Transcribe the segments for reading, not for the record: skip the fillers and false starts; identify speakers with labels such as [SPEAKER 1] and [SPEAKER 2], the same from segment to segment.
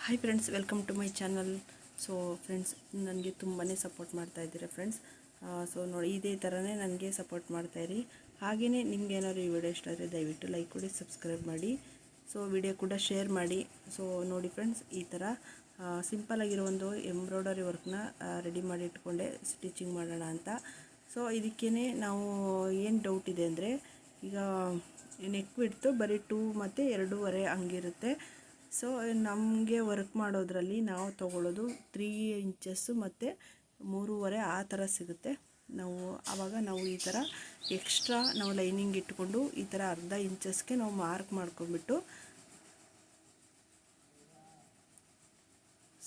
[SPEAKER 1] Hi friends, welcome to my channel. So friends, ನನಗೆ ತುಂಬಾ support ಮಾಡ್ತಾ ಇದ್ದೀರಾ ಫ್ರೆಂಡ್ಸ್. ಸೊ ನೋಡಿ, ಇದೇ ಥರನೇ ನನಗೆ ಸಪೋರ್ಟ್ ಮಾಡ್ತಾಯಿರಿ. ಹಾಗೆಯೇ ನಿಮ್ಗೆ ಏನಾದ್ರು ಈ ವಿಡಿಯೋ ಇಷ್ಟ ಆದರೆ ದಯವಿಟ್ಟು ಲೈಕ್ ಕೊಡಿ, ಸಬ್ಸ್ಕ್ರೈಬ್ ಮಾಡಿ. ಸೊ ವಿಡಿಯೋ ಕೂಡ ಶೇರ್ ಮಾಡಿ. ಸೊ ನೋಡಿ ಫ್ರೆಂಡ್ಸ್, ಈ ಥರ ಸಿಂಪಲ್ಲಾಗಿರೋ ಒಂದು ಎಂಬ್ರಾಯ್ಡರಿ ವರ್ಕ್ನ ರೆಡಿ ಮಾಡಿ ಇಟ್ಕೊಂಡೆ ಸ್ಟಿಚಿಂಗ್ ಮಾಡೋಣ ಅಂತ. ಸೊ ಇದಕ್ಕೇ ನಾವು ಏನು ಡೌಟ್ ಇದೆ ಅಂದರೆ, ಈಗ ನೆಕ್ ಬಿಡ್ತು ಬರೀ 2 ಮತ್ತು 2.5 ಹಂಗಿರುತ್ತೆ. ಸೊ ನಮಗೆ ವರ್ಕ್ ಮಾಡೋದ್ರಲ್ಲಿ ನಾವು ತೊಗೊಳ್ಳೋದು 3 ಇಂಚಸ್ಸು ಮತ್ತು 3.5 ಆ ಥರ ಸಿಗುತ್ತೆ. ಆವಾಗ ನಾವು ಈ ಥರ ಎಕ್ಸ್ಟ್ರಾ ನಾವು ಲೈನಿಂಗ್ ಇಟ್ಕೊಂಡು ಈ ಥರ ಅರ್ಧ ಇಂಚಸ್ಗೆ ನಾವು ಮಾರ್ಕ್ ಮಾಡ್ಕೊಂಡ್ಬಿಟ್ಟು,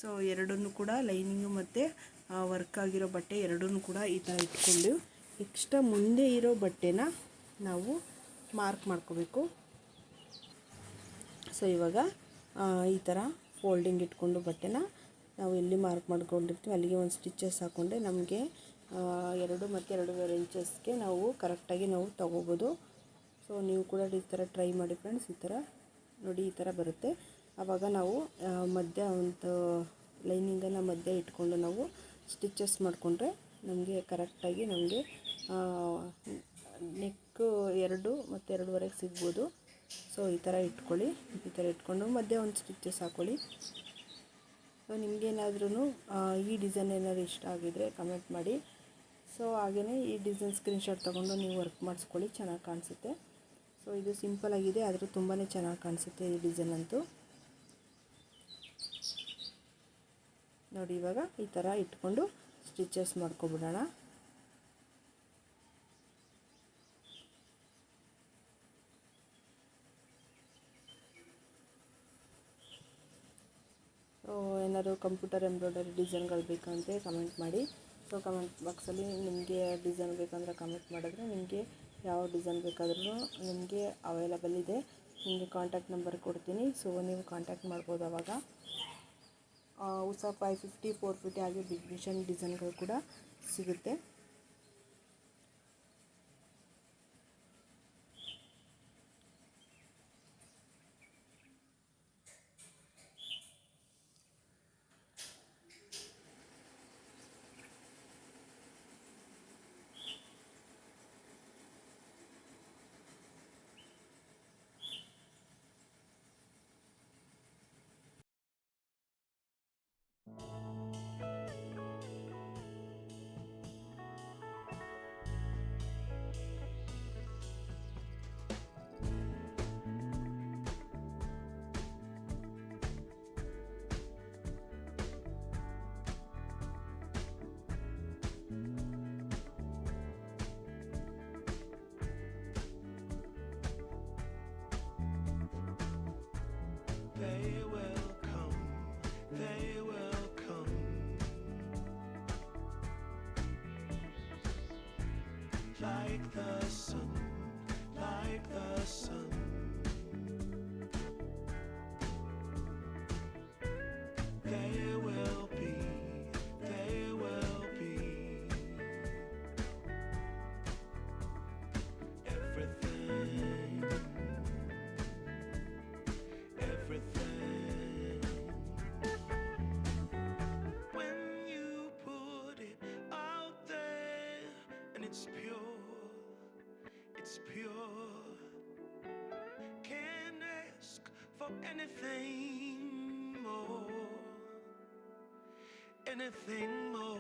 [SPEAKER 1] ಸೊ ಎರಡನ್ನೂ ಕೂಡ ಲೈನಿಂಗು ಮತ್ತು ವರ್ಕ್ ಆಗಿರೋ ಬಟ್ಟೆ ಎರಡನ್ನೂ ಕೂಡ ಈ ಥರ ಇಟ್ಕೊಂಡು ಎಕ್ಸ್ಟ್ರಾ ಮುಂದೆ ಇರೋ ಬಟ್ಟೆನ ನಾವು ಮಾರ್ಕ್ ಮಾಡ್ಕೋಬೇಕು. ಸೊ ಇವಾಗ ಈ ಥರ ಫೋಲ್ಡಿಂಗ್ ಇಟ್ಕೊಂಡು ಬಟ್ಟೆನ ನಾವು ಎಲ್ಲಿ ಮಾರ್ಕ್ ಮಾಡ್ಕೊಂಡಿರ್ತೀವಿ ಅಲ್ಲಿಗೆ ಒಂದು ಸ್ಟಿಚಸ್ ಹಾಕ್ಕೊಂಡ್ರೆ ನಮಗೆ 2 ಮತ್ತು 2.5 ಇಂಚಸ್ಗೆ ನಾವು ಕರೆಕ್ಟಾಗಿ ನಾವು ತೊಗೋಬೋದು. ಸೊ ನೀವು ಕೂಡ ಈ ಥರ ಟ್ರೈ ಮಾಡಿ ಫ್ರೆಂಡ್ಸ್. ಈ ಥರ ನೋಡಿ, ಈ ಥರ ಬರುತ್ತೆ. ಆವಾಗ ನಾವು ಮಧ್ಯ ಒಂದು ಲೈನಿಂಗನ್ನು ಮಧ್ಯೆ ಇಟ್ಕೊಂಡು ನಾವು ಸ್ಟಿಚಸ್ ಮಾಡಿಕೊಂಡ್ರೆ ನಮಗೆ ಕರೆಕ್ಟಾಗಿ ನಮಗೆ ನೆಕ್ಕು 2 ಮತ್ತು 2.5 ಸಿಗ್ಬೋದು. ಸೊ ಈ ಥರ ಇಟ್ಕೊಳ್ಳಿ. ಈ ಥರ ಇಟ್ಕೊಂಡು ಮಧ್ಯೆ ಒಂದು ಸ್ಟಿಚಸ್ ಹಾಕ್ಕೊಳ್ಳಿ. ಸೊ ನಿಮಗೇನಾದ್ರೂ ಈ ಡಿಸೈನ್ ಏನಾದ್ರು ಇಷ್ಟ ಆಗಿದರೆ ಕಮೆಂಟ್ ಮಾಡಿ. ಸೊ ಹಾಗೆಯೇ ಈ ಡಿಸೈನ್ ಸ್ಕ್ರೀನ್ಶಾಟ್ ತೊಗೊಂಡು ನೀವು ವರ್ಕ್ ಮಾಡಿಸ್ಕೊಳ್ಳಿ, ಚೆನ್ನಾಗಿ ಕಾಣಿಸುತ್ತೆ. ಸೊ ಇದು ಸಿಂಪಲ್ ಆಗಿದೆ, ಆದರೂ ತುಂಬಾ ಚೆನ್ನಾಗಿ ಕಾಣಿಸುತ್ತೆ ಈ ಡಿಸೈನ್ ಅಂತೂ. ನೋಡಿ, ಇವಾಗ ಈ ಥರ ಇಟ್ಕೊಂಡು ಸ್ಟಿಚಸ್ ಮಾಡ್ಕೊಬಿಡೋಣ. ಏನಾದರೂ ಕಂಪ್ಯೂಟರ್ ಎಂಬ್ರಾಯ್ಡರಿ ಡಿಸೈನ್ಗಳು ಬೇಕಂದರೆ ಕಮೆಂಟ್ ಮಾಡಿ. ಸೊ ಕಮೆಂಟ್ ಬಾಕ್ಸಲ್ಲಿ ನಿಮಗೆ ಡಿಸೈನ್ ಬೇಕಂದರೆ ಕಮೆಂಟ್ ಮಾಡಿದ್ರೆ ನಿಮಗೆ ಯಾವ ಡಿಸೈನ್ ಬೇಕಾದ್ರೂ ನಿಮಗೆ ಅವೈಲಬಲ್ ಇದೆ. ನಿಮಗೆ ಕಾಂಟ್ಯಾಕ್ಟ್ ನಂಬರ್ ಕೊಡ್ತೀನಿ. ಸೊ ನೀವು ಕಾಂಟ್ಯಾಕ್ಟ್ ಮಾಡ್ಬೋದು. ಆವಾಗ ಹೊಸ 550, 450 ಹಾಗೆ ಬಿಗ್ ಡಿಸೈನ್ಗಳು ಕೂಡ ಸಿಗುತ್ತೆ.
[SPEAKER 2] They will come, like the sun, like the sun. They will be everything, everything. When you put it out there and it's pure, can't ask for anything more, anything more.